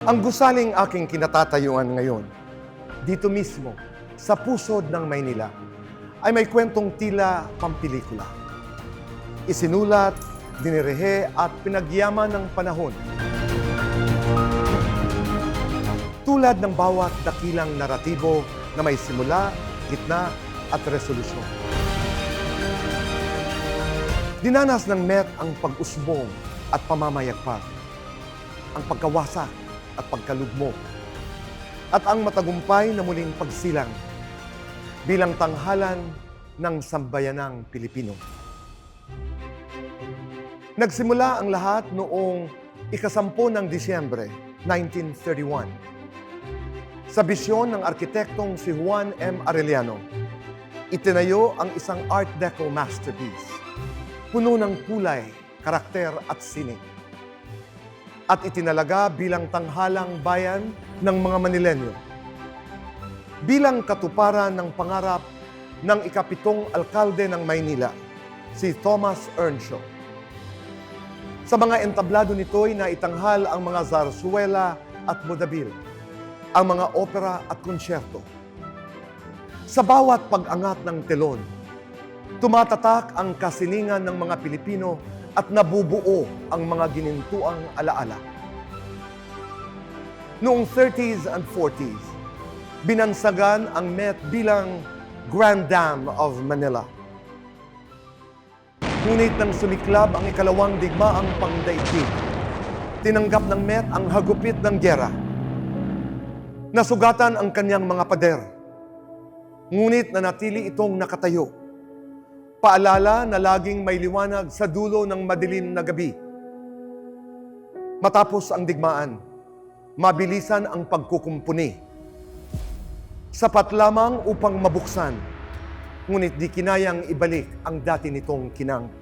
Ang gusaling aking kinatatayuan ngayon, dito mismo, sa pusod ng Maynila, ay may kwentong tila pampelikula. Isinulat, dinirehe at pinagyaman ng panahon. Tulad ng bawat dakilang naratibo na may simula, gitna at resolusyon. Dinanas ng Met ang pag-usbong at pamamayagpag, ang pagkawasak at pagkalugmok, at ang matagumpay na muling pagsilang bilang tanghalan ng sambayanang Pilipino. Nagsimula ang lahat noong ika-10 ng Disyembre 1931 sa bisyon ng arkitektong si Juan M. Arellano. Itinayo ang isang Art Deco masterpiece, puno ng kulay, karakter at sining, at itinalaga bilang tanghalang bayan ng mga Manilenyo, bilang katuparan ng pangarap ng ika-7 alkalde ng Maynila, si Thomas Earnshaw. Sa mga entablado nito'y naitanghal ang mga zarzuela at modabil, ang mga opera at konsyerto. Sa bawat pag-angat ng telon, tumatatak ang kasiningan ng mga Pilipino at nabubuo ang mga ginintuang alaala. Noong 30s and 40s, binansagan ang Met bilang Grand Dam of Manila. Ngunit nang sumiklab ang ikalawang digmaang pangdaigdig, tinanggap ng Met ang hagupit ng gyera. Nasugatan ang kanyang mga pader, ngunit nanatili itong nakatayo. Paalala na laging may liwanag sa dulo ng madilim na gabi. Matapos ang digmaan, mabilisan ang pagkukumpuni. Sapat lamang upang mabuksan, ngunit di kinayang ibalik ang dati nitong kinang.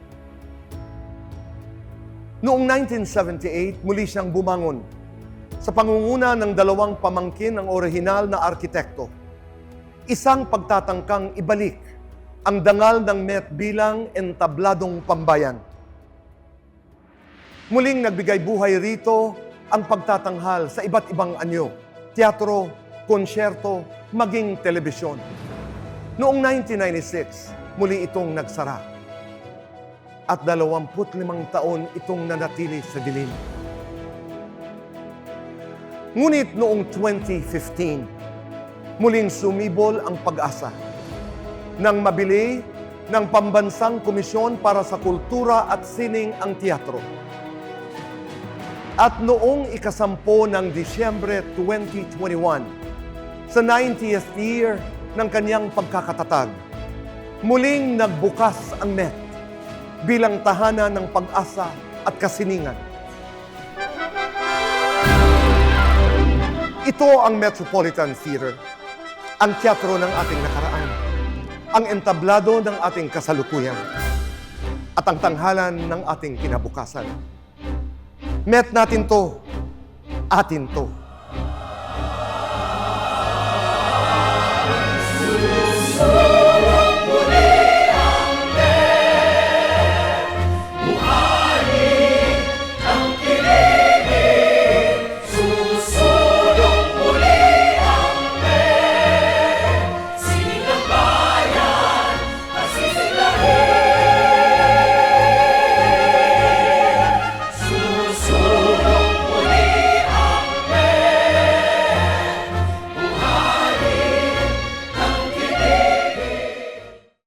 Noong 1978, muli siyang bumangon sa pangunguna ng 2 pamangkin ng orihinal na arkitekto. Isang pagtatangkang ibalik ang dangal ng Met bilang entabladong pambayan. Muling nagbigay buhay rito ang pagtatanghal sa iba't ibang anyo, teatro, konsyerto, maging telebisyon. Noong 1996, muli itong nagsara. At 25 taon itong nanatili sa dilim. Ngunit noong 2015, muling sumibol ang pag-asa nang mabili ng Pambansang Komisyon para sa Kultura at Sining ang teatro. At noong ika-10 ng Disyembre 2021, sa 90th year ng kanyang pagkakatatag, muling nagbukas ang Met bilang tahanan ng pag-asa at kasiningan. Ito ang Metropolitan Theater, ang teatro ng ating nakaraan, ang entablado ng ating kasalukuyan, at ang tanghalan ng ating kinabukasan. Met natin to, atin to.